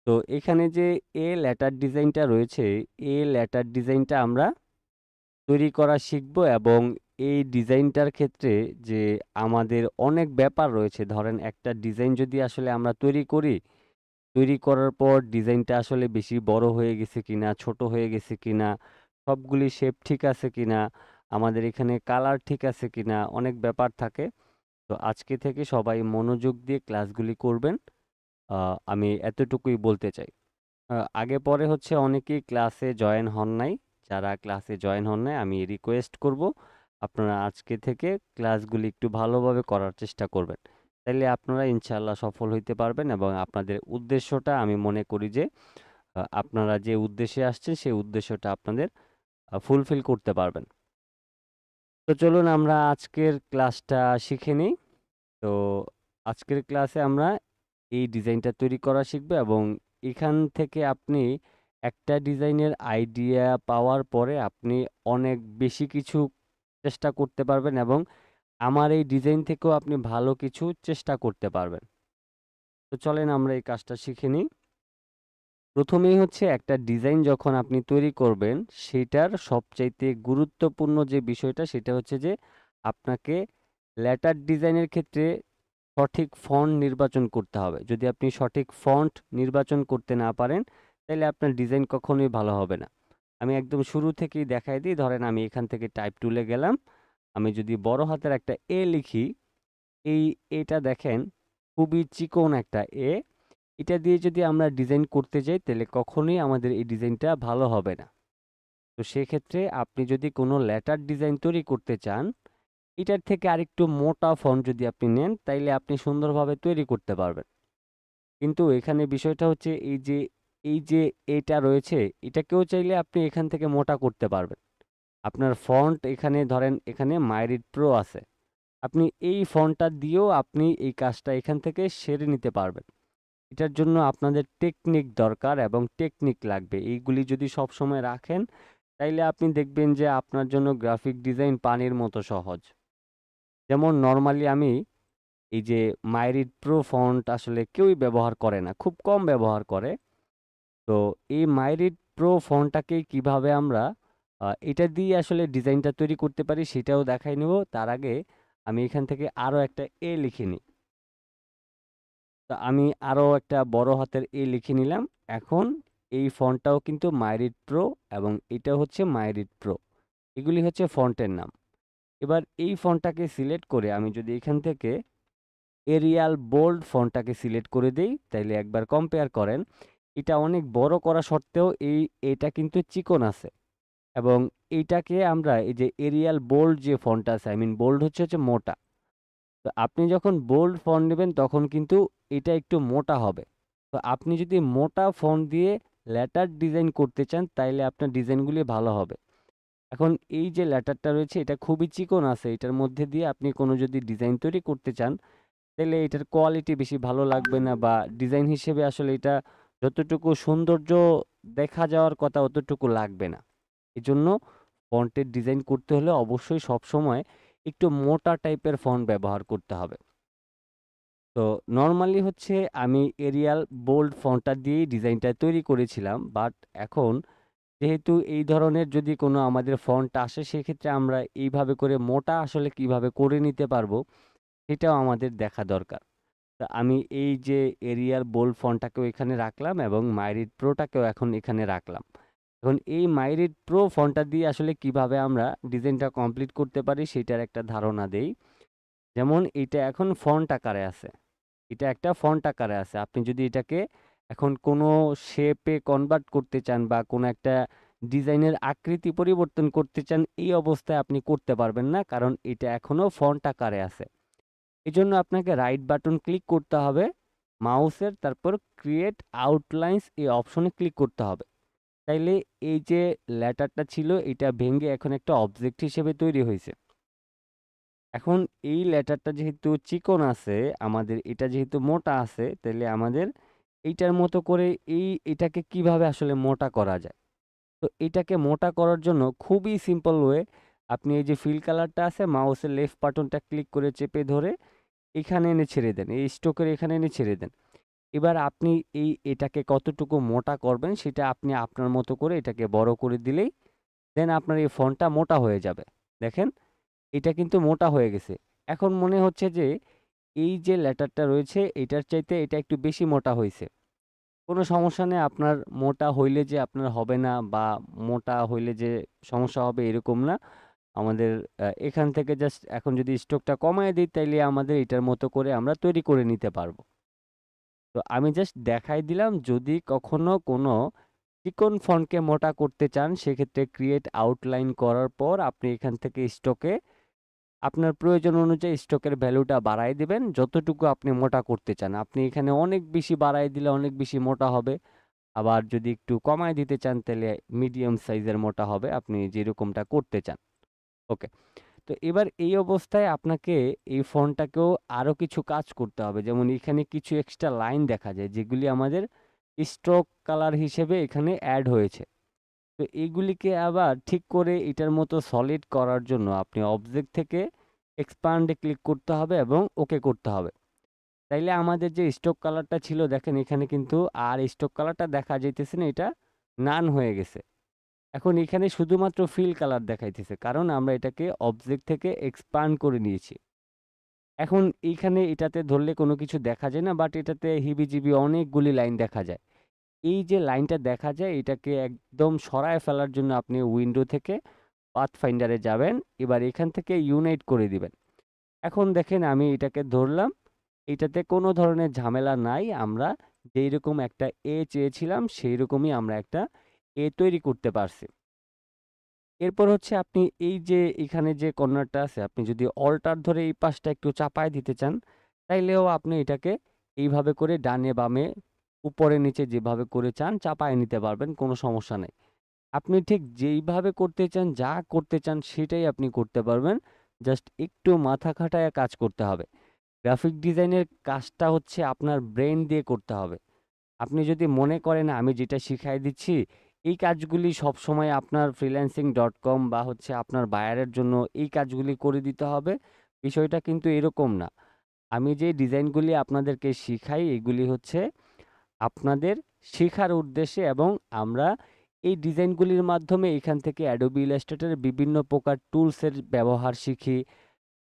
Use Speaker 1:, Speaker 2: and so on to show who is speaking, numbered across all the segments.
Speaker 1: তো এখানে যে এ লেটার ডিজাইনটা রয়েছে, এ লেটার ডিজাইনটা আমরা তৈরি করা শিখব এবং এই ডিজাইনটার ক্ষেত্রে যে আমাদের অনেক ব্যাপার রয়েছে। ধরেন একটা ডিজাইন যদি আসলে আমরা তৈরি করি, তৈরি করার পর ডিজাইনটা আসলে বেশি বড় হয়ে গেছে কিনা, ছোট হয়ে গেছে কিনা, সবগুলি শেপ ঠিক আছে কিনা, আমাদের এখানে কালার ঠিক আছে কিনা, অনেক ব্যাপার থাকে। তো আজকে থেকে সবাই মনোযোগ দিয়ে ক্লাসগুলি করবেন। আমি এতটুকুই বলতে চাই। আগে পরে হচ্ছে অনেকেই ক্লাসে জয়েন হন নাই। যারা ক্লাসে জয়েন হন নাই আমি রিকোয়েস্ট করব আপনারা আজকে থেকে ক্লাসগুলি একটু ভালোভাবে করার চেষ্টা করবেন। তাইলে আপনারা ইনশাআল্লাহ সফল হইতে পারবেন এবং আপনাদের উদ্দেশ্যটা আমি মনে করি যে আপনারা যে উদ্দেশ্যে আসছেন সেই উদ্দেশ্যটা আপনাদের ফুলফিল করতে পারবেন। তো চলুন আমরা আজকের ক্লাসটা শিখে নিই। তো আজকের ক্লাসে আমরা এই ডিজাইনটা তৈরি করা শিখব এবং এখান থেকে আপনি একটা ডিজাইনের আইডিয়া পাওয়ার পরে আপনি অনেক বেশি কিছু চেষ্টা করতে পারবেন এবং আমার এই ডিজাইন থেকেও আপনি ভালো কিছু চেষ্টা করতে পারবেন। তো চলেন আমরা এই কাজটা শিখে নিই। প্রথমেই হচ্ছে একটা ডিজাইন যখন আপনি তৈরি করবেন, সেটার সবচাইতে গুরুত্বপূর্ণ যে বিষয়টা সেটা হচ্ছে যে আপনাকে লেটার ডিজাইনের ক্ষেত্রে সঠিক ফন্ট নির্বাচন করতে হবে। যদি আপনি সঠিক ফন্ট নির্বাচন করতে না পারেন, তাহলে আপনার ডিজাইন কখনোই ভালো হবে না। আমি একদম শুরু থেকেই দেখাই দিই। ধরেন আমি এখান থেকে টাইপ টুলে গেলাম। আমি যদি বড় হাতের একটা এ লিখি, এই এটা দেখেন খুবই চিকন একটা এ। এটা দিয়ে যদি আমরা ডিজাইন করতে যাই তাহলে কখনোই আমাদের এই ডিজাইনটা ভালো হবে না। তো সেক্ষেত্রে আপনি যদি কোনো লেটার ডিজাইন তৈরি করতে চান, এটার থেকে আরেকটু মোটা ফন্ট যদি আপনি নেন তাইলে আপনি সুন্দরভাবে তৈরি করতে পারবেন। কিন্তু এখানে বিষয়টা হচ্ছে এই যে এটা রয়েছে, এটাকেও চাইলে আপনি এখান থেকে মোটা করতে পারবেন। আপনার ফন্ট এখানে ধরেন এখানে মাইরিড প্রো আছে। আপনি এই ফন্টটা দিয়েও আপনি এই কাজটা এখান থেকে সেরে নিতে পারবেন। এটার জন্য আপনাদের টেকনিক দরকার এবং টেকনিক লাগবে। এইগুলি যদি সবসময় রাখেন, তাইলে আপনি দেখবেন যে আপনার জন্য গ্রাফিক ডিজাইন পানির মতো সহজ। যেমন নরমালি আমি এই যে মাইরিড প্রো ফন্ট আসলে কেউই ব্যবহার করে না, খুব কম ব্যবহার করে। তো এই মাইরিড প্রো ফন্টটাকে কিভাবে আমরা এটা দিয়ে আসলে ডিজাইনটা তৈরি করতে পারি সেটাও দেখাই নেব। তার আগে আমি এখান থেকে আরও একটা এ লিখে নিই। তো আমি আরও একটা বড় হাতের এ লিখে নিলাম। এখন এই ফন্টটাও কিন্তু মাইরিড প্রো এবং এটা হচ্ছে মাইরিড প্রো। এগুলি হচ্ছে ফন্টের নাম। এবার এই ফন্টটাকে সিলেক্ট করে আমি যদি এখান থেকে এরিয়াল বোল্ড ফন্টটাকে সিলেক্ট করে দেই, তাইলে একবার কম্পেয়ার করেন। এটা অনেক বড় করা সত্ত্বেও এটা কিন্তু চিকন আছে এবং এইটাকে আমরা এই যে এরিয়াল বোল্ড যে ফন্টটা আছে, বোল্ড হচ্ছে মোটা। তো আপনি যখন বোল্ড ফন্ট নেবেন তখন কিন্তু এটা একটু মোটা হবে। তো আপনি যদি মোটা ফন্ট দিয়ে লেটার ডিজাইন করতে চান তাইলে আপনার ডিজাইনগুলি ভালো হবে। এখন এই যে লেটারটা রয়েছে এটা খুবই চিকন আছে, এটার মধ্যে দিয়ে আপনি কোনো যদি ডিজাইন তৈরি করতে চান তাহলে এটার কোয়ালিটি বেশি ভালো লাগবে না বা ডিজাইন হিসেবে আসলে এটা যতটুকু সৌন্দর্য দেখা যাওয়ার কথা অতটুকু লাগবে না। এজন্য ফন্টের ডিজাইন করতে হলে অবশ্যই সবসময় একটু মোটা টাইপের ফন্ট ব্যবহার করতে হবে। তো নরমালি হচ্ছে আমি এরিয়াল বোল্ড ফন্টটা দিয়েই ডিজাইনটা তৈরি করেছিলাম। বাট এখন যেহেতু এই ধরনের যদি কোনো আমাদের ফন্ট আসে সেক্ষেত্রে আমরা এইভাবে করে মোটা আসলে কিভাবে করে নিতে পারবো সেটাও আমাদের দেখা দরকার। তো আমি এই যে এরিয়াল বোল্ড ফন্টটাকেও এখানে রাখলাম এবং মাইরিড প্রোটাকেও এখন এখানে রাখলাম। এখন এই মাইরিড প্রো ফন্টটা দিয়ে আসলে কিভাবে আমরা ডিজাইনটা কমপ্লিট করতে পারি সেটার একটা ধারণা দেই। যেমন এটা এখন ফন্ট আকারে আছে। এটা একটা ফন্ট আকারে আছে। আপনি যদি এটাকে এখন কোনো শেপে কনভার্ট করতে চান বা কোনো একটা ডিজাইনের আকৃতি পরিবর্তন করতে চান, এই অবস্থায় আপনি করতে পারবেন না। কারণ এটা এখনো ফন্ট আকারে আছে। এজন্য আপনাকে রাইট বাটন ক্লিক করতে হবে মাউসের, তারপর ক্রিয়েট আউটলাইনস এই অপশনে ক্লিক করতে হবে। তাইলে এই যে লেটারটা ছিল এটা ভেঙে এখন একটা অবজেক্ট হিসেবে তৈরি হয়েছে। এখন এই লেটারটা যেহেতু চিকন আছে, আমাদের এটা যেহেতু মোটা আছে, তাহলে আমাদের এইটার মতো করে এটাকে কিভাবে আসলে মোটা করা যায়। তো এটাকে মোটা করার জন্য খুবই সিম্পল ওয়ে, আপনি এই যে ফিল কালারটা আছে মাউসের লেফট বাটনটা ক্লিক করে চেপে ধরে এখানে এনে ছেড়ে দেন, এই স্ট্রোকের এখানে এনে ছেড়ে দেন। এবার আপনি এটাকে কতটুকু মোটা করবেন সেটা আপনি আপনার মতো করে এটাকে বড় করে দিলেই দেন আপনার এই ফন্টটা মোটা হয়ে যাবে। দেখেন এটা কিন্তু মোটা হয়ে গেছে। এখন মনে হচ্ছে যে এই যে লেটারটা রয়েছে এটার চাইতে এটা একটু বেশি মোটা হইছে। কোনো সমস্যা নেই, আপনার মোটা হইলে যে আপনার হবে না বা মোটা হইলে যে সমস্যা হবে এরকম না। আমাদের এখান থেকে জাস্ট এখন যদি স্ট্রোকটা কমায় দিই তাইলে আমাদের এটার মতো করে আমরা তৈরি করে নিতে পারবো। তো আমি জাস্ট দেখাই দিলাম, যদি কখনো কোনো চিকন ফন্টকে মোটা করতে চান সেক্ষেত্রে ক্রিয়েট আউটলাইন করার পর আপনি এখান থেকে স্ট্রোকে আপনার প্রয়োজন অনুযায়ী স্ট্রোকের ভ্যালুটা বাড়ায় দিবেন যতটুকু আপনি মোটা করতে চান। আপনি এখানে অনেক বেশি বাড়ায় দিলে অনেক বেশি মোটা হবে। আবার যদি একটু কমায় দিতে চান তাহলে মিডিয়াম সাইজের মোটা হবে, আপনি যেরকমটা করতে চান। ওকে। তো এবার এই অবস্থায় আপনাকে এই ফন্টটাকেও আরো কিছু কাজ করতে হবে। যেমন এখানে কিছু এক্সট্রা লাইন দেখা যায় যেগুলি আমাদের স্ট্রোক কালার হিসেবে এখানে অ্যাড হয়েছে। তো এইগুলিকে আবার ঠিক করে এটার মতো সলিড করার জন্য আপনি অবজেক্ট থেকে এক্সপান্ডে ক্লিক করতে হবে এবং ওকে করতে হবে। তাইলে আমাদের যে স্ট্রোক কালারটা ছিল দেখেন এখানে কিন্তু আর স্ট্রোক কালারটা দেখা যাইতেছে না, এটা নান হয়ে গেছে। এখন এখানে শুধুমাত্র ফিল কালার দেখাইতেছে কারণ আমরা এটাকে অবজেক্ট থেকে এক্সপান্ড করে নিয়েছি। এখন এইখানে এটাতে ধরলে কোনো কিছু দেখা যায় না, বাট এটাতে হিবিজিবি অনেকগুলি লাইন দেখা যায়। এই যে লাইনটা দেখা যায় এটাকে একদম সরায় ফেলার জন্য আপনি উইন্ডো থেকে পাথ ফাইন্ডারে যাবেন, এবার এখান থেকে ইউনাইট করে দিবেন। এখন দেখেন আমি এটাকে ধরলাম, এটাতে কোনো ধরনের ঝামেলা নাই। আমরা যেই রকম একটা এ চেয়েছিলাম সেই রকমই আমরা একটা এ তৈরি করতে পারছি। এরপর হচ্ছে আপনি এই যে এখানে যে কর্নারটা আছে আপনি যদি অল্টার ধরে এই পাশটা একটু চাপায় দিতে চান তাইলেও আপনি এটাকে এইভাবে করে ডানে বামে উপরে নিচে যেভাবে করে চান চাপায় নিতে পারবেন, কোনো সমস্যা নেই। আপনি ঠিক যেইভাবে করতে চান যা করতে চান সেটাই আপনি করতে পারবেন, জাস্ট একটু মাথা খাটায় কাজ করতে হবে। গ্রাফিক ডিজাইনের কাজটা হচ্ছে আপনার ব্রেন দিয়ে করতে হবে। আপনি যদি মনে করেন আমি যেটা শিখাই দিচ্ছি এই কাজগুলি সবসময় আপনার freelancing.com বা হচ্ছে আপনার বায়ারের জন্য এই কাজগুলি করে দিতে হবে, বিষয়টা কিন্তু এরকম না। আমি যে ডিজাইনগুলি আপনাদেরকে শিখাই এগুলি হচ্ছে আপনাদের শেখার উদ্দেশ্যে, এবং আমরা এই ডিজাইনগুলির মাধ্যমে এখান থেকে অ্যাডোবি ইলাস্ট্রেটরের বিভিন্ন প্রকার টুলসের ব্যবহার শিখি,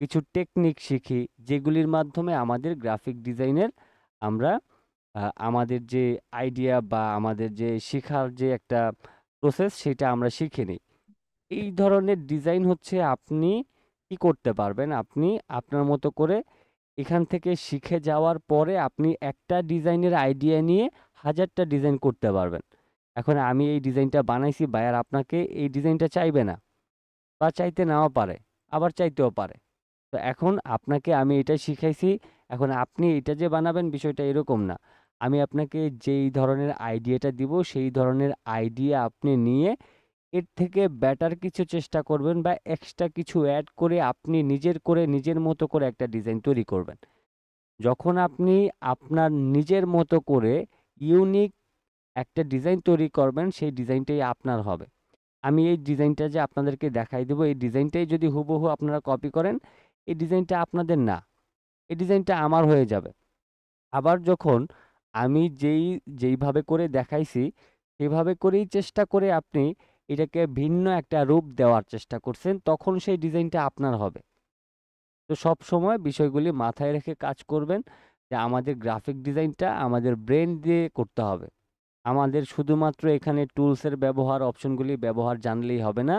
Speaker 1: কিছু টেকনিক শিখি যেগুলির মাধ্যমে আমাদের গ্রাফিক ডিজাইনের আমরা আমাদের যে আইডিয়া বা আমাদের যে শেখার যে একটা প্রসেস সেটা আমরা শিখে নিই। এই ধরনের ডিজাইন হচ্ছে আপনি কি করতে পারবেন, আপনি আপনার মতো করে এখান থেকে শিখে যাওয়ার পরে আপনি একটা ডিজাইনের আইডিয়া নিয়ে হাজারটা ডিজাইন করতে পারবেন। এখন আমি এই ডিজাইনটা বানাইছি, বায়ার আপনাকে এই ডিজাইনটা চাইবে না বা চাইতে নাও পারে, আবার চাইতেও পারে। তো এখন আপনাকে আমি এটা শিখাইছি, এখন আপনি এটা যে বানাবেন বিষয়টা এরকম না। আমি আপনাকে যেই ধরনের আইডিয়াটা দিব সেই ধরনের আইডিয়া আপনি নিয়ে এর থেকে বেটার কিছু চেষ্টা করবেন বা এক্সট্রা কিছু অ্যাড করে আপনি নিজের করে নিজের মতো করে একটা ডিজাইন তৈরি করবেন। যখন আপনি আপনার নিজের মতো করে ইউনিক একটা ডিজাইন তৈরি করবেন সেই ডিজাইনটাই আপনার হবে। আমি এই ডিজাইনটা যে আপনাদেরকে দেখাই দেবো এই ডিজাইনটাই যদি হুবহু আপনারা কপি করেন এই ডিজাইনটা আপনাদের না, এই ডিজাইনটা আমার হয়ে যাবে। আবার যখন আমি যেইভাবে করে দেখাইছি সেভাবে করেই চেষ্টা করে আপনি এটাকে ভিন্ন একটা রূপ দেওয়ার চেষ্টা করছেন তখন সেই ডিজাইনটা আপনার হবে। তো সব সময় বিষয়গুলি মাথায় রেখে কাজ করবেন যে আমাদের গ্রাফিক ডিজাইনটা আমাদের ব্রেন দিয়ে করতে হবে। আমাদের শুধুমাত্র এখানে টুলসের ব্যবহার অপশনগুলি ব্যবহার জানলেই হবে না,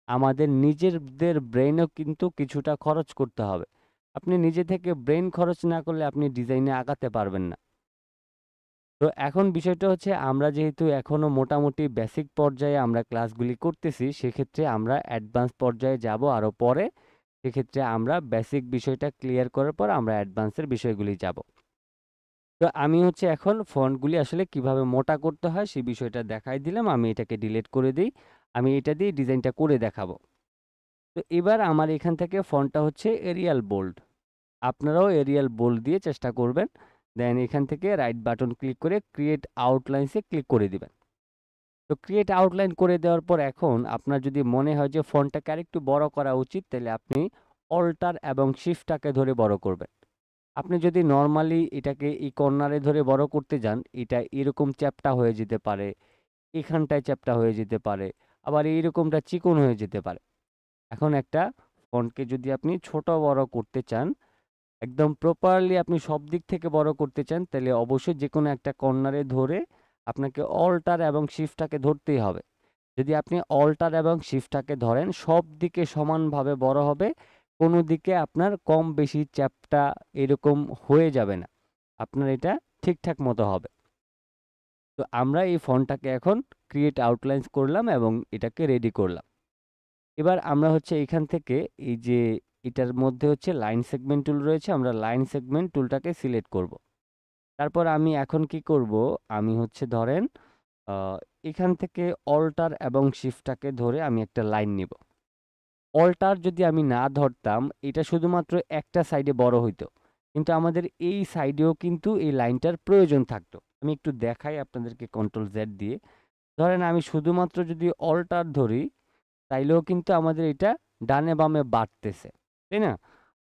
Speaker 1: আমাদের নিজেদের ব্রেনও কিন্তু কিছুটা খরচ করতে হবে। আপনি নিজে থেকে ব্রেন খরচ না করলে আপনি ডিজাইনে আগাতে পারবেন না। তো এখন বিষয়টা হচ্ছে আমরা যেহেতু এখনো মোটামুটি বেসিক পর্যায়ে আমরা ক্লাসগুলি করতেছি সেক্ষেত্রে আমরা অ্যাডভান্স পর্যায়ে যাব আরও পরে। সেক্ষেত্রে আমরা বেসিক বিষয়টা ক্লিয়ার করার পর আমরা অ্যাডভান্সের বিষয়গুলি যাব। তো আমি হচ্ছে এখন ফন্টগুলি আসলে কিভাবে মোটা করতে হয় সেই বিষয়টা দেখাই দিলাম। আমি এটাকে ডিলিট করে দিই, আমি এটা দিয়ে ডিজাইনটা করে দেখাবো। তো এবার আমার এখান থেকে ফন্টটা হচ্ছে এরিয়াল বোল্ড, আপনারাও এরিয়াল বোল্ড দিয়ে চেষ্টা করবেন। দেন এখান থেকে রাইট বাটন ক্লিক করে ক্রিয়েট আউটলাইন্সে ক্লিক করে দিবেন। তো ক্রিয়েট আউটলাইন করে দেওয়ার পর এখন আপনার যদি মনে হয় যে ফন্টটাকে আরেকটু বড় করা উচিত তাহলে আপনি অল্টার এবং শিফটটাকে ধরে বড় করবেন। আপনি যদি নরমালি এটাকে এই কর্নারে ধরে বড় করতে যান, এটা এরকম চ্যাপ্টা হয়ে যেতে পারে, এখানটায় চ্যাপ্টা হয়ে যেতে পারে, আবার এইরকমটা চিকন হয়ে যেতে পারে। এখন একটা ফন্টকে যদি আপনি ছোট বড় করতে চান, একদম প্রপারলি আপনি সব দিক থেকে বড় করতে চান, তাহলে অবশ্যই যেকোনো একটা কর্নারে ধরে আপনাকে অল্টার এবং শিফটটাকে ধরতেই হবে। যদি আপনি অল্টার এবং শিফটটাকে ধরেন, সব দিকে সমানভাবে বড় হবে, কোনো দিকে আপনার কম বেশি চ্যাপ্টা এরকম হয়ে যাবে না, আপনার এটা ঠিকঠাক মতো হবে। তো আমরা এই ফন্টটাকে এখন ক্রিয়েট আউটলাইন্স করলাম এবং এটাকে রেডি করলাম। এবার আমরা হচ্ছে এখান থেকে এই যে এটার মধ্যে হচ্ছে লাইন সেগমেন্ট টুল রয়েছে, আমরা লাইন সেগমেন্ট টুলটাকে সিলেক্ট করব। তারপর আমি এখন কি করব, আমি হচ্ছে ধরেন এখান থেকে অল্টার এবং শিফটটাকে ধরে আমি একটা লাইন নিব। অল্টার যদি আমি না ধরতাম, এটা শুধুমাত্র একটা সাইডে বড় হইতো, কিন্তু আমাদের এই সাইডেও কিন্তু এই লাইনটার প্রয়োজন থাকতো। আমি একটু দেখাই আপনাদেরকে কন্ট্রোল জেড দিয়ে। ধরেন আমি শুধুমাত্র যদি অল্টার ধরি, তাইলেও কিন্তু আমাদের এটা ডানে বামে বাড়তেছে, তাই না?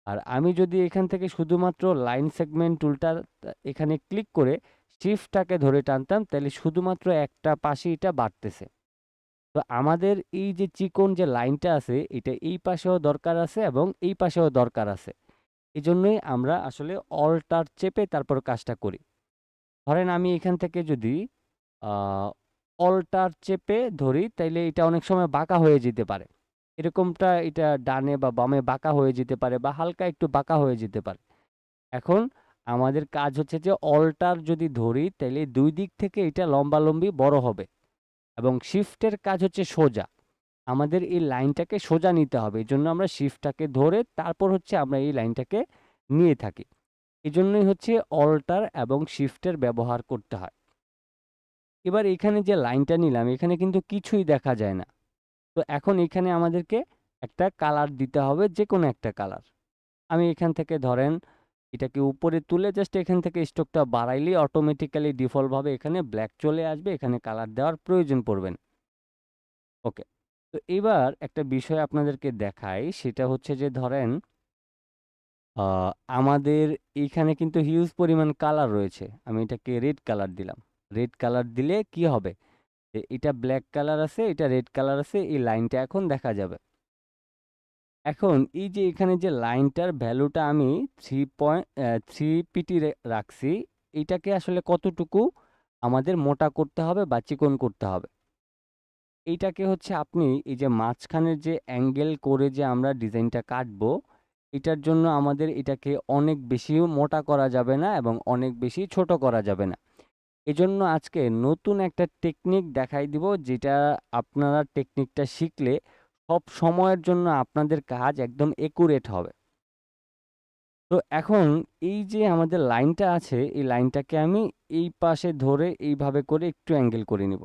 Speaker 1: আর আমি যদি এখান থেকে শুধুমাত্র লাইন সেগমেন্ট টুলটা এখানে ক্লিক করে শিফটটাকে ধরে টানতাম, তাহলে শুধুমাত্র একটা পাশে এটা বাড়তেছে। তো আমাদের এই যে চিকন যে লাইনটা আছে, এটা এই পাশেও দরকার আছে এবং এই পাশেও দরকার আছে। এই জন্যই আমরা আসলে অল্টার চেপে তারপর কাজটা করি। ধরেন আমি এখান থেকে যদি অল্টার চেপে ধরি, তাইলে এটা অনেক সময় বাঁকা হয়ে যেতে পারে। এরকমটা এটা ডানে বা বামে বাঁকা হয়ে যেতে পারে বা হালকা একটু বাঁকা হয়ে যেতে পারে। এখন আমাদের কাজ হচ্ছে যে অল্টার যদি ধরি, তাইলে দুই দিক থেকে এটা লম্বালম্বি বড় হবে এবং শিফটের কাজ হচ্ছে সোজা। আমাদের এই লাইনটাকে সোজা নিতে হবে। এজন্য আমরা শিফটটাকে ধরে তারপর হচ্ছে আমরা এই লাইনটাকে নিয়ে থাকি। এজন্যই হচ্ছে অল্টার এবং শিফটের ব্যবহার করতে হয়। এবার এখানে যে লাইনটা নিলাম, এখানে কিন্তু কিছুই দেখা যায় না। তো এখন এখানে আমাদেরকে একটা কালার দিতে হবে, যেকোনো একটা কালার। আমি এখান থেকে ধরেন এটাকে উপরে তুলে জাস্ট এখান থেকে স্ট্রোকটা বাড়াইলেই অটোমেটিক্যালি ডিফল্টভাবে এখানে ব্ল্যাক চলে আসবে, এখানে কালার দেওয়ার প্রয়োজন পড়বে না। ওকে। তো এবার একটা বিষয় আপনাদেরকে দেখাই, সেটা হচ্ছে যে ধরেন আ আমাদের এইখানে কিন্তু হিউজ পরিমাণ কালার রয়েছে। আমি এটাকে রেড কালার দিলাম। রেড কালার দিলে কি হবে? যে এটা ব্ল্যাক কালার আছে, এটা রেড কালার আছে, এই লাইনটা এখন দেখা যাবে। এখন এই যে এখানে যে লাইনটার ভ্যালুটা আমি 3 পিটি রাখছি, এটাকে আসলে কতটুকু আমাদের মোটা করতে হবে বা চিকন করতে হবে? এইটাকে হচ্ছে আপনি এই যে মাঝখানের যে অ্যাঙ্গেল করে যে আমরা ডিজাইনটা কাটবো, এটার জন্য আমাদের এটাকে অনেক বেশিও মোটা করা যাবে না এবং অনেক বেশি ছোট করা যাবে না। এজন্য আজকে নতুন একটা টেকনিক দেখাই দিব, যেটা আপনারা টেকনিকটা শিখলে সব সময়ের জন্য আপনাদের কাজ একদম একুরেট হবে। তো এখন এই যে আমাদের লাইনটা আছে, এই লাইনটাকে আমি এই পাশে ধরে এইভাবে করে একটু অ্যাঙ্গেল করে নিব।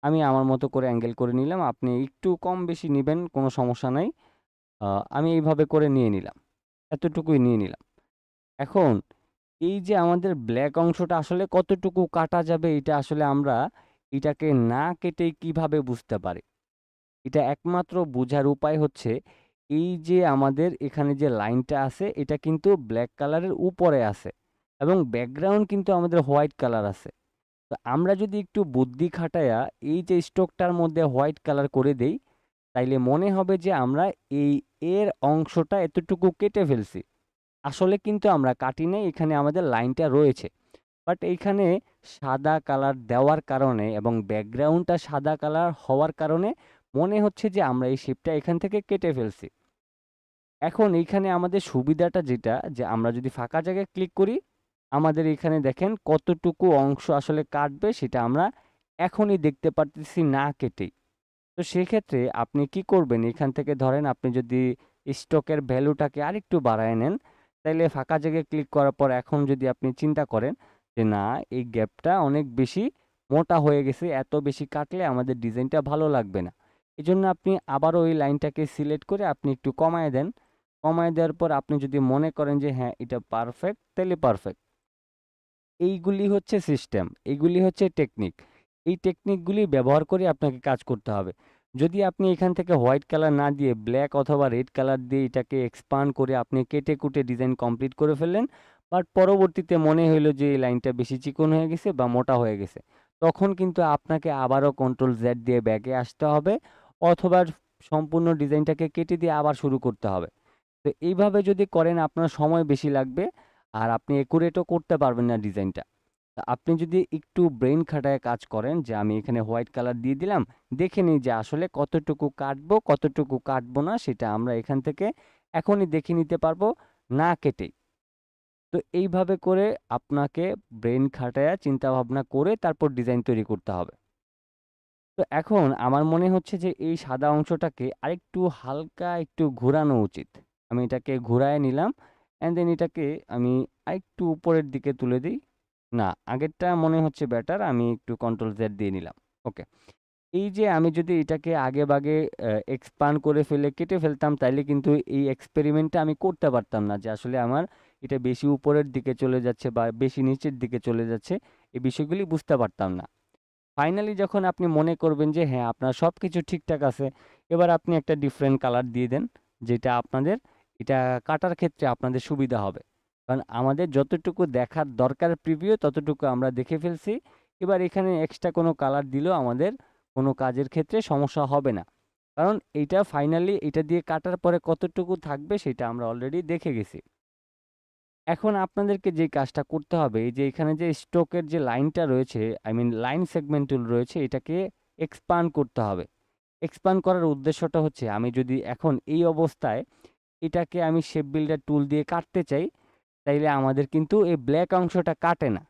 Speaker 1: আমি আমার মতো করে অ্যাঙ্গেল করে নিলাম। আপনি একটু কম বেশি নিবেন, কোনো সমস্যা নাই। আমি এইভাবে করে নিয়ে নিলাম। এতটুকুই নিয়ে নিলাম। এখন এই যে আমাদের ব্ল্যাক অংশটা আসলে কতটুকু কাটা যাবে, এটা আসলে আমরা এটাকে না কেটেই কিভাবে বুঝতে পারি? এটা একমাত্র বোঝার উপায় হচ্ছে এই যে আমাদের এখানে যে লাইনটা আছে, এটা কিন্তু ব্ল্যাক কালারের উপরে আছে এবং ব্যাকগ্রাউন্ড কিন্তু আমাদের হোয়াইট কালার আছে। তো আমরা যদি একটু বুদ্ধি খাটাইয়া এই যে স্ট্রোকটার মধ্যে হোয়াইট কালার করে দেই, তাইলে মনে হবে যে আমরা এই এর অংশটা এতটুকু কেটে ফেলছি। আসলে কিন্তু আমরা কাটি নাই, এখানে আমাদের লাইনটা রয়েছে। বাট এইখানে সাদা কালার দেওয়ার কারণে এবং ব্যাকগ্রাউন্ডটা সাদা কালার হওয়ার কারণে মনে হচ্ছে যে আমরা এই শেপটা এখান থেকে কেটে ফেলছি। এখন এইখানে আমাদের সুবিধাটা যেটা, যে আমরা যদি ফাঁকা জায়গায় ক্লিক করি, আমাদের এখানে দেখেন কতটুকু অংশ আসলে কাটবে সেটা আমরা এখনই দেখতে পারতেছি না কেটেই। তো সেক্ষেত্রে আপনি কি করবেন, এখান থেকে ধরেন আপনি যদি স্টকের ভ্যালুটাকে আরেকটু বাড়ায় নেন, তাইলে ফাঁকা জায়গায় ক্লিক করার পর এখন যদি আপনি চিন্তা করেন যে না, এই গ্যাপটা অনেক বেশি মোটা হয়ে গেছে, এত বেশি কাটলে আমাদের ডিজাইনটা ভালো লাগবে না। এজন্য আপনি আবারও ওই লাইনটাকে সিলেক্ট করে আপনি একটু কমায় দেন। কমায় দেওয়ার পর আপনি যদি মনে করেন যে হ্যাঁ এটা পারফেক্ট, তাহলে পারফেক্ট। এইগুলি হচ্ছে সিস্টেম, এইগুলি হচ্ছে টেকনিক। এই টেকনিকগুলি ব্যবহার করে আপনাকে কাজ করতে হবে। যদি আপনি এখান থেকে হোয়াইট কালার না দিয়ে ব্ল্যাক অথবা রেড কালার দিয়ে এটাকে এক্সপান্ড করে আপনি কেটে কুটে ডিজাইন কমপ্লিট করে ফেললেন, বাট পরবর্তীতে মনে হইলো যে এই লাইনটা বেশি চিকন হয়ে গেছে বা মোটা হয়ে গেছে। তখন কিন্তু আপনাকে আবারও কন্ট্রোল জেড দিয়ে ব্যাকে আসতে হবে, অথবা সম্পূর্ণ ডিজাইনটাকে কেটে দিয়ে আবার শুরু করতে হবে। তো এইভাবে যদি করেন আপনার সময় বেশি লাগবে, আর আপনি একুরেটও করতে পারবেন না ডিজাইনটা। তা আপনি যদি একটু ব্রেইন খাটায় কাজ করেন, যে আমি এখানে হোয়াইট কালার দিয়ে দিলাম, দেখে নিই যে আসলে কতটুকু কাটবো কতটুকু কাটবো না, সেটা আমরা এখান থেকে এখনই দেখে নিতে পারবো, না কেটেই। তো এইভাবে করে আপনাকে ব্রেন খাটায়া চিন্তা ভাবনা করে তারপর ডিজাইন তৈরি করতে হবে। তো এখন আমার মনে হচ্ছে যে এই সাদা অংশটাকে আরেকটু হালকা একটু ঘোরানো উচিত। আমি এটাকে ঘুরায় নিলাম, অ্যান্ড দেন এটাকে আমি আরেকটু উপরের দিকে তুলে দিই। না, আগেরটা মনে হচ্ছে বেটার, আমি একটু কন্ট্রোল জেড দিয়ে নিলাম। ওকে। এই যে আমি যদি এটাকে আগেভাগে এক্সপান্ড করে ফেলে কেটে ফেলতাম, তাইলে কিন্তু এই এক্সপেরিমেন্টটা আমি করতে পারতাম না, যে আসলে আমার এটা বেশি উপরের দিকে চলে যাচ্ছে বা বেশি নিচের দিকে চলে যাচ্ছে, এই বিষয়গুলি বুঝতে পারতাম না। ফাইনালি যখন আপনি মনে করবেন যে হ্যাঁ, আপনার সব কিছু ঠিকঠাক আছে, এবার আপনি একটা ডিফারেন্ট কালার দিয়ে দেন, যেটা আপনাদের এটা কাটার ক্ষেত্রে আপনাদের সুবিধা হবে। কারণ আমাদের যতটুকু দেখার দরকার প্রিভিউ, ততটুকু আমরা দেখে ফেলছি। এবার এখানে এক্সট্রা কোনো কালার দিলেও আমাদের কোনো কাজের ক্ষেত্রে সমস্যা হবে না। কারণ এইটা ফাইনালি এটা দিয়ে কাটার পরে কতটুকু থাকবে সেটা আমরা অলরেডি দেখে গেছি। এখন আপনাদেরকে যে কাজটা করতে হবে, এই যে এখানে যে স্ট্রোকের যে লাইনটা রয়েছে, আই মিন লাইন সেগমেন্ট টুল রয়েছে, এটাকে এক্সপান্ড করতে হবে। এক্সপান্ড করার উদ্দেশ্যটা হচ্ছে, আমি যদি এখন এই অবস্থায় এটাকে আমি শেপ বিল্ডার টুল দিয়ে কাটতে চাই, তাইলে আমাদের কিন্তু এই ব্ল্যাক অংশটা কাটে না।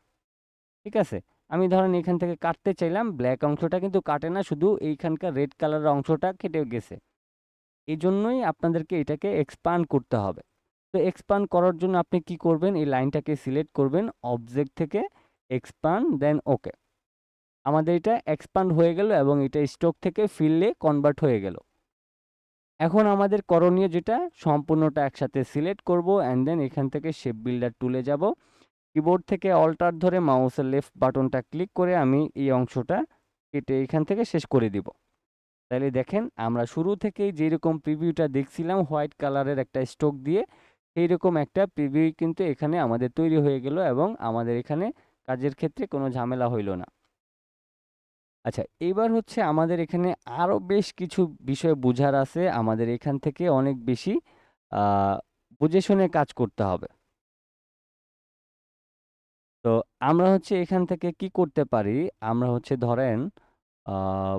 Speaker 1: ঠিক আছে? আমি ধরেন এখান থেকে কাটতে চাইলাম, ব্ল্যাক অংশটা কিন্তু কাটে না, শুধু এইখানকার রেড কালারের অংশটা কেটে গেছে। এই জন্যই আপনাদেরকে এটাকে এক্সপান্ড করতে হবে। তো এক্সপান্ড করার জন্য আপনি কি করবেন, এই লাইনটাকে সিলেক্ট করবেন অবজেক্ট থেকে, এক্সপান্ড, দেন ওকে। আমাদের এটা এক্সপান্ড হয়ে গেল এবং এটা স্ট্রোক থেকে ফিল্ডে কনভার্ট হয়ে গেল। এখন আমাদের করণীয় যেটা, সম্পূর্ণটা একসাথে সিলেক্ট করব, অ্যান্ড দেন এখান থেকে শেপ বিল্ডার টুলে যাব। কিবোর্ড থেকে অল্টার ধরে মাউসের লেফট বাটনটা ক্লিক করে আমি এই অংশটা কেটে এখান থেকে শেষ করে দিব। তাহলে দেখেন, আমরা শুরু থেকেই যেরকম প্রিভিউটা দেখছিলাম হোয়াইট কালারের একটা স্ট্রোক দিয়ে, সেইরকম একটা প্রিভিউ কিন্তু এখানে আমাদের তৈরি হয়ে গেল, এবং আমাদের এখানে কাজের ক্ষেত্রে কোনো ঝামেলা হইল না। আচ্ছা, এবার হচ্ছে আমাদের এখানে আরো বেশ কিছু বিষয় বুঝার আছে, আমাদের এখান থেকে অনেক বেশি আহ, বুঝে শুনে কাজ করতে হবে। তো আমরা হচ্ছে এখান থেকে কি করতে পারি, আমরা হচ্ছে ধরেন আহ,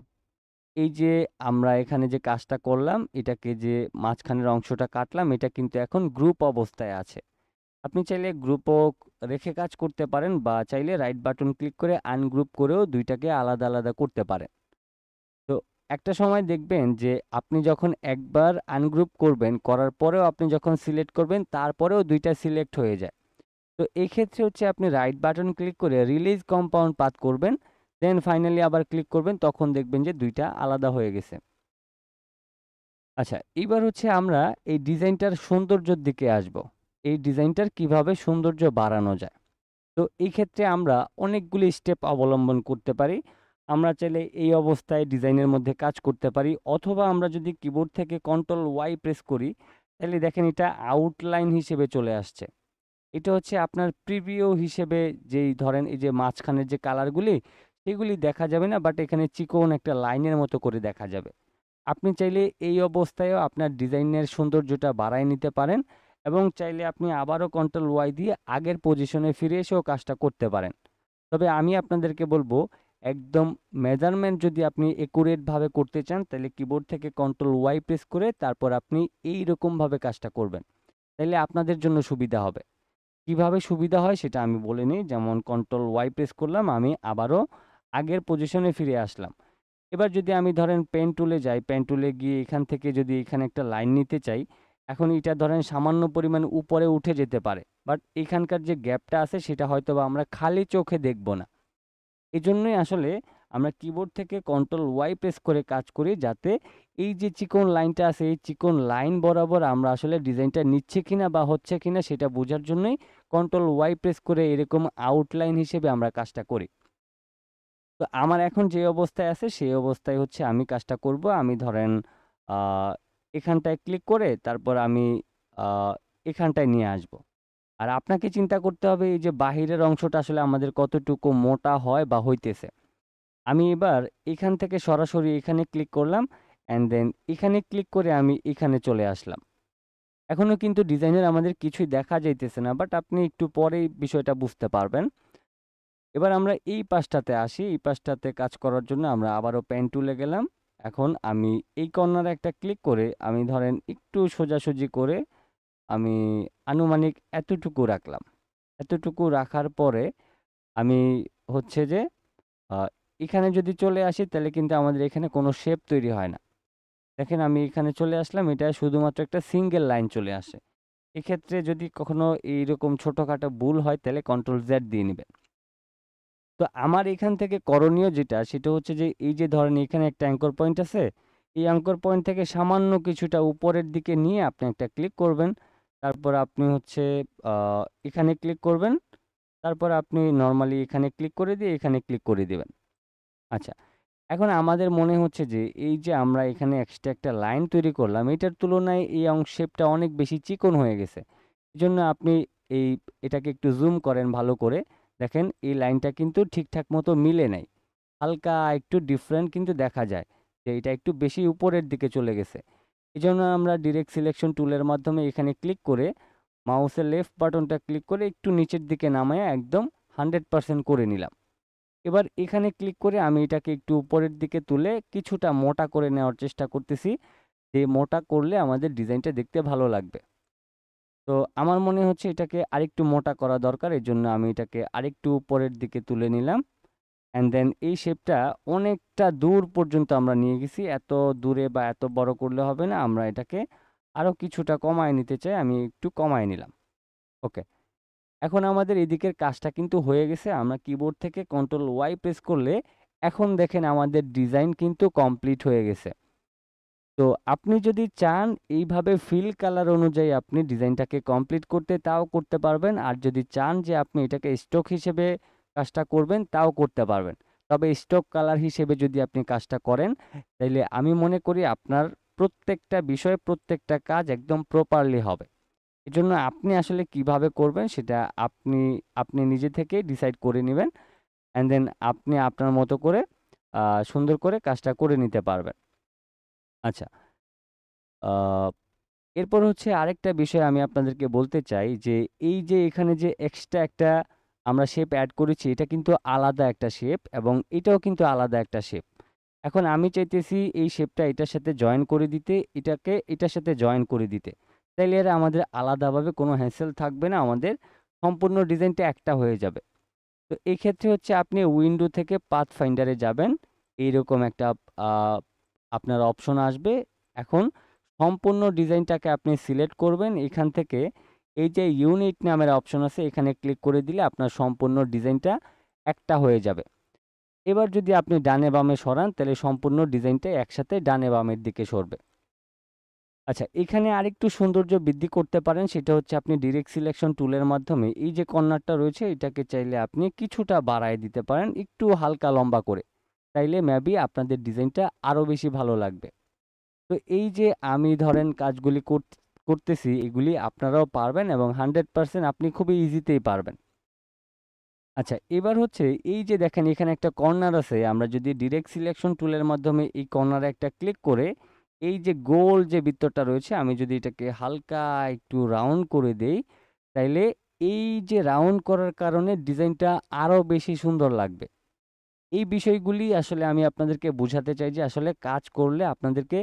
Speaker 1: এই যে আমরা এখানে যে কাজটা করলাম, এটাকে যে মাঝখানের অংশটা কাটলাম, এটা কিন্তু এখন গ্রুপ অবস্থায় আছে। আপনি চাইলে গ্রুপও রেখে কাজ করতে পারেন, বা চাইলে রাইট বাটন ক্লিক করে আনগ্রুপ করেও দুইটাকে আলাদা আলাদা করতে পারেন। তো একটা সময় দেখবেন যে আপনি যখন একবার আনগ্রুপ করবেন, করার পরেও আপনি যখন সিলেক্ট করবেন, তারপরেও দুইটা সিলেক্ট হয়ে যায়। তো এই ক্ষেত্রে হচ্ছে আপনি রাইট বাটন ক্লিক করে রিলিজ কম্পাউন্ড পাথ করবেন, দেন ফাইনালি আবার ক্লিক করবেন, তখন দেখবেন যে দুইটা আলাদা হয়ে গেছে। আচ্ছা, এইবার হচ্ছে আমরা এই ডিজাইনটার সৌন্দর্যের দিকে আসব। এই ডিজাইনটার কিভাবে সৌন্দর্য বাড়ানো যায়। তো এই ক্ষেত্রে আমরা অনেকগুলি স্টেপ অবলম্বন করতে পারি। আমরা চাইলে এই অবস্থায় ডিজাইনের মধ্যে কাজ করতে পারি, অথবা আমরা যদি কিবোর্ড থেকে কন্ট্রোল ওয়াই প্রেস করি, তাহলে দেখেন এটা আউটলাইন হিসেবে চলে আসছে। এটা হচ্ছে আপনার প্রিভিউ হিসেবে, যেই ধরেন এই যে মাঝখানের যে কালারগুলি, সেগুলি দেখা যাবে না, বাট এখানে চিকন একটা লাইনের মতো করে দেখা যাবে। আপনি চাইলে এই অবস্থায়ও আপনার ডিজাইনের সৌন্দর্যটা বাড়ায় নিতে পারেন, এবং চাইলে আপনি আবারও কন্ট্রোল ওয়াই দিয়ে আগের পজিশনে ফিরে এসেও কাজটা করতে পারেন। তবে আমি আপনাদেরকে বলবো, একদম মেজারমেন্ট যদি আপনি একুরেটভাবে করতে চান, তাহলে কিবোর্ড থেকে কন্ট্রোল ওয়াই প্রেস করে তারপর আপনি এই রকমভাবে কাজটা করবেন, তাহলে আপনাদের জন্য সুবিধা হবে। কিভাবে সুবিধা হয় সেটা আমি বলে নিই। যেমন কন্ট্রোল ওয়াই প্রেস করলাম, আমি আবারও আগের পজিশনে ফিরে আসলাম। এবার যদি আমি ধরেন পেন টুলে যাই, পেন টুলে গিয়ে এখান থেকে যদি এখানে একটা লাইন নিতে চাই, এখন এটা ধরেন সামান্য পরিমাণ উপরে উঠে যেতে পারে, বাট এখানকার যে গ্যাপটা আছে সেটা হয়তো বা আমরা খালি চোখে দেখব না। এজন্যই আসলে আমরা কিবোর্ড থেকে কন্ট্রোল ওয়াই প্রেস করে কাজ করি, যাতে এই যে চিকন লাইনটা আছে, এই চিকন লাইন বরাবর আমরা আসলে ডিজাইনটা নিচ্ছে কিনা বা হচ্ছে কিনা সেটা বোঝার জন্যই কন্ট্রোল ওয়াই প্রেস করে এরকম আউটলাইন হিসেবে আমরা কাজটা করি। তো আমার এখন যে অবস্থায় আছে সেই অবস্থায় হচ্ছে আমি কাজটা করব। আমি ধরেন এখানটায় ক্লিক করে তারপর আমি আহ, এখানটায় নিয়ে আসব। আর আপনাকে চিন্তা করতে হবে এই যে বাহিরের অংশটা আসলে আমাদের কতটুকু মোটা হয় বা হইতেছে। আমি এবার এখান থেকে সরাসরি এখানে ক্লিক করলাম, অ্যান্ড দেন এখানে ক্লিক করে আমি এখানে চলে আসলাম। এখনো কিন্তু ডিজাইনের আমাদের কিছুই দেখা যাইতেছে না, বাট আপনি একটু পরেই বিষয়টা বুঝতে পারবেন। এবার আমরা এই পাশটাতে আসি। এই পাশটাতে কাজ করার জন্য আমরা আবারও পেন টুলে গেলাম। এখন আমি এই কর্নারে একটা ক্লিক করে আমি ধরেন একটু সোজাসুজি করে আমি আনুমানিক এতটুকু রাখলাম। এতটুকু রাখার পরে আমি হচ্ছে যে আ এখানে যদি চলে আসি তাহলে কিন্তু আমাদের এখানে কোনো শেপ তৈরি হয় না। দেখেন আমি এখানে চলে আসলাম, এটা শুধুমাত্র একটা সিঙ্গেল লাইন চলে আসে। এক্ষেত্রে যদি কখনো এইরকম ছোটখাটো ভুল হয় তাহলে কন্ট্রোল জেড দিয়ে নিবেন। তো আমার এখান থেকে করণীয় যেটা সেটা হচ্ছে যে এই যে ধরেন এখানে একটা অ্যাঙ্কর পয়েন্ট আছে, এই অ্যাঙ্কর পয়েন্ট থেকে সামান্য কিছুটা উপরের দিকে নিয়ে আপনি একটা ক্লিক করবেন। তারপর আপনি হচ্ছে এখানে ক্লিক করবেন। তারপর আপনি নরমালি এখানে ক্লিক করে দিয়ে এখানে ক্লিক করে দিবেন। আচ্ছা, এখন আমাদের মনে হচ্ছে যে এই যে আমরা এখানে এক্সট্রা একটা লাইন তৈরি করলাম, এটার তুলনায় এই শেপটা অনেক বেশি চিকন হয়ে গেছে। এজন্য আপনি এই এটাকে একটু জুম করেন ভালো করে। দেখেন এই লাইনটা কিন্তু ঠিকঠাক মতো মিলে নাই। হালকা একটু ডিফারেন্ট কিন্তু দেখা যায় যে এটা একটু বেশি উপরের দিকে চলে গেছে। এজন্য আমরা ডিরেক্ট সিলেকশন টুলের মাধ্যমে এখানে ক্লিক করে মাউসের লেফট বাটনটা ক্লিক করে একটু নিচের দিকে নামায়া একদম 100% করে নিলাম। এবার এখানে ক্লিক করে আমি এটাকে একটু উপরের দিকে তুলে কিছুটা মোটা করে নেওয়ার চেষ্টা করতেছি, যে মোটা করলে আমাদের ডিজাইনটা দেখতে ভালো লাগবে। তো আমার মনে হচ্ছে এটাকে আরেকটু মোটা করা দরকার, এর জন্য আমি এটাকে আরেকটু উপরের দিকে তুলে নিলাম। অ্যান্ড দেন এই শেপটা অনেকটা দূর পর্যন্ত আমরা নিয়ে গেছি। এত দূরে বা এত বড় করলে হবে না, আমরা এটাকে আরও কিছুটা কমায় নিতে চাই, আমি একটু কমায় নিলাম। ওকে, এখন আমাদের এদিকের কাজটা কিন্তু হয়ে গেছে। আমরা কিবোর্ড থেকে কন্ট্রোল ওয়াই প্রেস করলে এখন দেখেন আমাদের ডিজাইন কিন্তু কমপ্লিট হয়ে গেছে। তো আপনি যদি চান এইভাবে ফিল কালার অনুযায়ী আপনি ডিজাইনটাকে কমপ্লিট করতে, তাও করতে পারবেন। আর যদি চান যে আপনি এটাকে স্টক হিসেবে কাজটা করবেন, তাও করতে পারবেন। তবে স্টক কালার হিসেবে যদি আপনি কাজটা করেন, তাইলে আমি মনে করি আপনার প্রত্যেকটা বিষয়ে প্রত্যেকটা কাজ একদম প্রপারলি হবে। এজন্য আপনি আসলে কিভাবে করবেন সেটা আপনি আপনি নিজে থেকেই ডিসাইড করে নিবেন। অ্যান্ড দেন আপনি আপনার মতো করে সুন্দর করে কাজটা করে নিতে পারবেন। আচ্ছা, আ এরপর হচ্ছে আরেকটা বিষয় আমি আপনাদেরকে বলতে চাই যে, এই যে এখানে যে এক্সট্রা একটা আমরা শেপ এড করেছি, এটা কিন্তু আলাদা একটা শেপ এবং এটাও কিন্তু আলাদা একটা শেপ। এখন আমি চাইতেছি এই শেপটা এটার সাথে জয়েন করে দিতে, এটাকে এটার সাথে জয়েন করে দিতে। তাইলে আর আমাদের আলাদাভাবে কোনো হ্যাসেল থাকবে না, আমাদের সম্পূর্ণ ডিজাইনটা একটা হয়ে যাবে। তো এই ক্ষেত্রে হচ্ছে আপনি উইন্ডো থেকে পাথ ফাইন্ডারে যাবেন। এইরকম একটা আ আপনার অপশন আসবে। এখন সম্পূর্ণ ডিজাইনটাকে আপনি সিলেক্ট করবেন। এখান থেকে এই যে ইউনিট নামের অপশন আছে, এখানে ক্লিক করে দিলে আপনার সম্পূর্ণ ডিজাইনটা একটা হয়ে যাবে। এবার যদি আপনি ডানে বামে সরান তাহলে সম্পূর্ণ ডিজাইনটা একসাথে ডানে বামের দিকে সরবে। আচ্ছা, এখানে আরেকটু সৌন্দর্য বৃদ্ধি করতে পারেন, সেটা হচ্ছে আপনি ডিরেক্ট সিলেকশন টুলের মাধ্যমে এই যে কর্নারটা রয়েছে এটাকে চাইলে আপনি কিছুটা বাড়ায় দিতে পারেন, একটু হালকা লম্বা করে। তাইলে মেবি আপনাদের ডিজাইনটা আরো বেশি ভালো লাগবে। তো এই যে আমি ধরেন কাজগুলি করতেছি, এগুলি আপনারাও পারবেন এবং 100% আপনি খুবই ইজিতেই পারবেন। আচ্ছা, এবার হচ্ছে এই যে দেখেন এখানে একটা কর্নার আছে, আমরা যদি ডিরেক্ট সিলেকশন টুলের মাধ্যমে এই কর্নারে একটা ক্লিক করে এই যে গোল যে বৃত্তটা রয়েছে, আমি যদি এটাকে হালকা একটু রাউন্ড করে দেই, তাইলে এই যে রাউন্ড করার কারণে ডিজাইনটা আরো বেশি সুন্দর লাগবে। এই বিষয়গুলি আসলে আমি আপনাদেরকে বুঝাতে চাই যে আসলে কাজ করলে আপনাদেরকে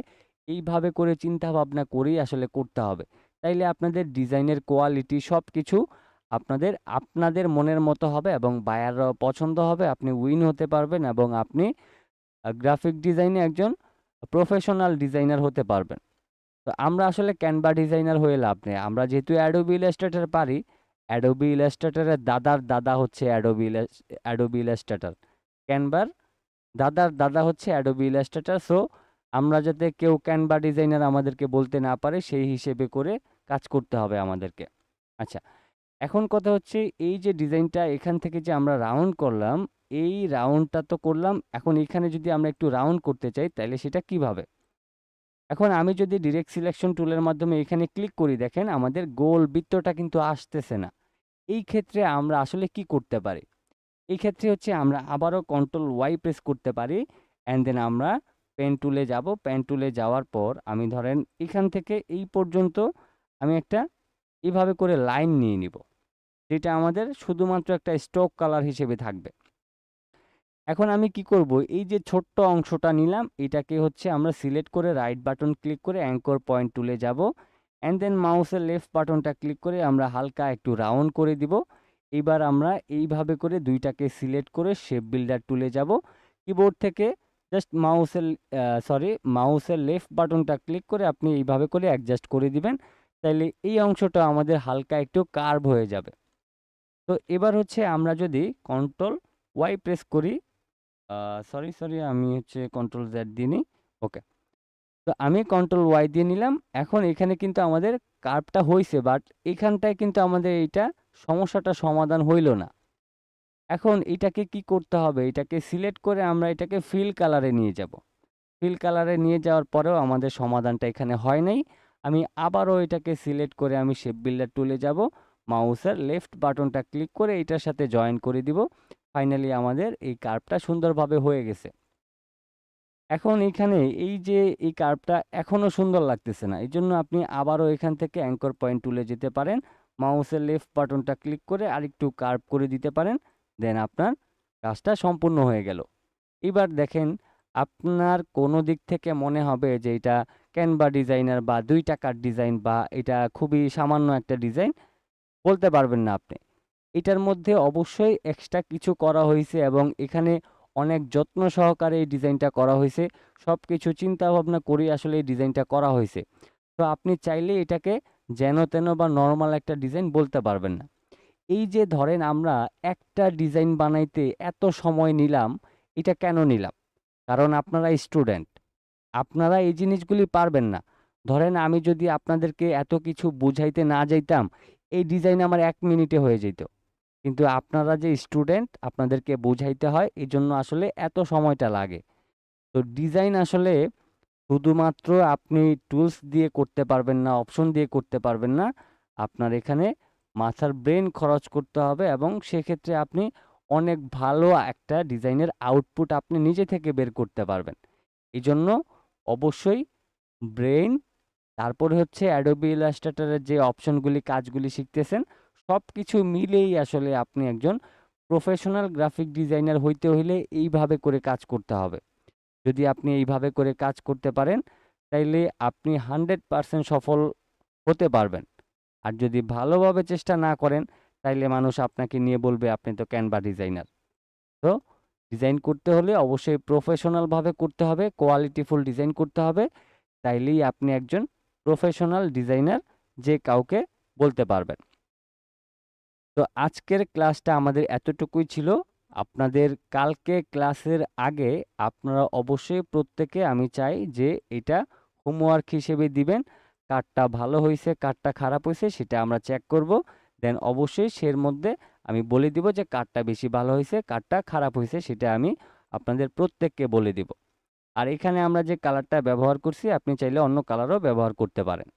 Speaker 1: এইভাবে করে চিন্তা ভাবনা করেই আসলে করতে হবে। তাইলে আপনাদের ডিজাইনের কোয়ালিটি সবকিছু আপনাদের আপনাদের মনের মতো হবে এবং বায়াররাও পছন্দ হবে। আপনি উইন হতে পারবেন এবং আপনি গ্রাফিক ডিজাইনে একজন প্রফেশনাল ডিজাইনার হতে পারবেন। তো আমরা আসলে ক্যানভা ডিজাইনার হয়ে লাভ নেই। আমরা যেহেতু অ্যাডোবি ইলাস্ট্রেটর পারি, অ্যাডোবি ইলাস্ট্রেটরের দাদার দাদা হচ্ছে অ্যাডোবি ইলাস্ট্রেটর। ক্যানভার দাদার দাদা হচ্ছে অ্যাডোবি ইলাস্ট্রেটর। সো আমরা যাতে কেউ ক্যানভা ডিজাইনার আমাদেরকে বলতে না পারে সেই হিসেবে করে কাজ করতে হবে আমাদেরকে। আচ্ছা, এখন কথা হচ্ছে এই যে ডিজাইনটা এখান থেকে যে আমরা রাউন্ড করলাম, এই রাউন্ডটা তো করলাম। এখন এখানে যদি আমরা একটু রাউন্ড করতে চাই তাহলে সেটা কিভাবে? এখন আমি যদি ডিরেক্ট সিলেকশন টুলের মাধ্যমে এখানে ক্লিক করি, দেখেন আমাদের গোল বৃত্তটা কিন্তু আসতেছে না। এই ক্ষেত্রে আমরা আসলে কি করতে পারি? এই ক্ষেত্রে হচ্ছে আমরা আবারও কন্ট্রোল ওয়াই প্রেস করতে পারি, অ্যান্ড দেন আমরা পেন টুলে যাব। পেন টুলে যাওয়ার পর আমি ধরেন এখান থেকে এই পর্যন্ত আমি একটা এভাবে করে লাইন নিয়ে নিব, যেটা আমাদের শুধুমাত্র একটা স্ট্রোক কালার হিসেবে থাকবে। এখন আমি কি করব, এই যে ছোট্ট অংশটা নিলাম, এটাকে হচ্ছে আমরা সিলেক্ট করে রাইট বাটন ক্লিক করে অ্যাঙ্কর পয়েন্ট টুলে যাব, অ্যান্ড দেন মাউসের লেফট বাটনটা ক্লিক করে আমরা হালকা একটু রাউন্ড করে দিব। এবার আমরা এইভাবে করে দুইটাকে সিলেক্ট করে শেপ বিল্ডার টুলে যাব। কিবোর্ড থেকে জাস্ট মাউসের লেফট বাটনটা ক্লিক করে আপনি এইভাবে করে অ্যাডজাস্ট করে দিবেন, তাইলে এই অংশটা আমাদের হালকা একটু কার্ভ হয়ে যাবে। তো এবার হচ্ছে আমরা যদি কন্ট্রোল ওয়াই প্রেস করি, সরি আমি হচ্ছে কন্ট্রোল জেড দিয়ে নিই। ওকে, তো আমি কন্ট্রোল ওয়াই দিয়ে নিলাম। এখন এখানে কিন্তু আমাদের কার্ভটা হইছে, বাট এখানটায় কিন্তু আমাদের এইটা সমস্যাটা সমাধান হইল না। এখন এটাকে কি করতে হবে, এটাকে সিলেক্ট করে আমরা এটাকে ফিল কালারে নিয়ে যাব। ফিল কালারে নিয়ে যাওয়ার পরেও আমাদের সমাধানটা এখানে হয় নাই। আমি আবারও এটাকে সিলেক্ট করে আমি শেপ বিল্ডার টুলে যাব, মাউসের লেফট বাটনটা ক্লিক করে এটার সাথে জয়েন করে দিব। ফাইনালি আমাদের এই কার্ভটা সুন্দরভাবে হয়ে গেছে। এখন এইখানে এই যে এই কার্ভটা এখনো সুন্দর লাগতেছে না, এই জন্য আপনি আবারও এখান থেকে অ্যাঙ্কর পয়েন্ট টুলে যেতে পারেন, মাউসের লেফট বাটনটা ক্লিক করে আরেকটু কার্ভ করে দিতে পারেন, দেন আপনার কাজটা সম্পূর্ণ হয়ে গেল। এবার দেখেন, আপনার কোনো দিক থেকে মনে হবে যে এটা ক্যানভা ডিজাইনার বা 2 টাকার ডিজাইন বা এটা খুবই সামান্য একটা ডিজাইন, বলতে পারবেন না আপনি। এটার মধ্যে অবশ্যই এক্সট্রা কিছু করা হয়েছে এবং এখানে অনেক যত্ন সহকারে এই ডিজাইনটা করা হয়েছে। সব কিছু চিন্তা ভাবনা করে আসলে এই ডিজাইনটা করা হয়েছে। তো আপনি চাইলে এটাকে যেন তেন বা নর্মাল একটা ডিজাইন বলতে পারবেন না। এই যে ধরেন আমরা একটা ডিজাইন বানাইতে এত সময় নিলাম, এটা কেন নিলাম? কারণ আপনারা স্টুডেন্ট, আপনারা এই জিনিসগুলি পারবেন না। ধরেন আমি যদি আপনাদেরকে এত কিছু বুঝাইতে না যাইতাম, এই ডিজাইন আমার 1 মিনিটে হয়ে যেত। কিন্তু আপনারা যে স্টুডেন্ট, আপনাদেরকে বুঝাইতে হয়, এজন্য আসলে এত সময়টা লাগে। তো ডিজাইন আসলে শুধুমাত্র আপনি টুলস দিয়ে করতে পারবেন না, অপশন দিয়ে করতে পারবেন না। আপনার এখানে মাথার ব্রেন খরচ করতে হবে এবং সেক্ষেত্রে আপনি অনেক ভালো একটা ডিজাইনের আউটপুট আপনি নিজে থেকে বের করতে পারবেন। এজন্য অবশ্যই ব্রেইন, তারপরে হচ্ছে অ্যাডোবি ইলাস্ট্রেটরের যে অপশনগুলি, কাজগুলি শিখতেছেন, সবকিছু মিলেই আসলে আপনি একজন প্রফেশনাল গ্রাফিক ডিজাইনার হইতে হইলে এইভাবে করে কাজ করতে হবে। যদি আপনি এইভাবে করে কাজ করতে পারেন, তাইলে আপনি 100% সফল হতে পারবেন। আর যদি ভালোভাবে চেষ্টা না করেন, তাইলে মানুষ আপনাকে নিয়ে বলবে আপনি তো ক্যানভা ডিজাইনার। তো ডিজাইন করতে হলে অবশ্যই প্রফেশনালভাবে করতে হবে, কোয়ালিটিফুল ডিজাইন করতে হবে, তাইলেই আপনি একজন প্রফেশনাল ডিজাইনার যে কাউকে বলতে পারবেন। তো আজকের ক্লাসটা আমাদের এতটুকুই ছিল। আপনাদের কালকে ক্লাসের আগে আপনারা অবশ্যই প্রত্যেকে, আমি চাই যে এটা হোমওয়ার্ক হিসেবে দিবেন। কারটা ভালো হইছে, কারটা খারাপ হইছে সেটা আমরা চেক করব। দেন অবশ্যই সের মধ্যে আমি বলে দিব যে কারটা বেশি ভালো হইছে, কারটা খারাপ হইছে, সেটা আমি আপনাদের প্রত্যেককে বলে দিব। আর এখানে আমরা যে কালারটা ব্যবহার করছি, আপনি চাইলে অন্য কালারও ব্যবহার করতে পারেন।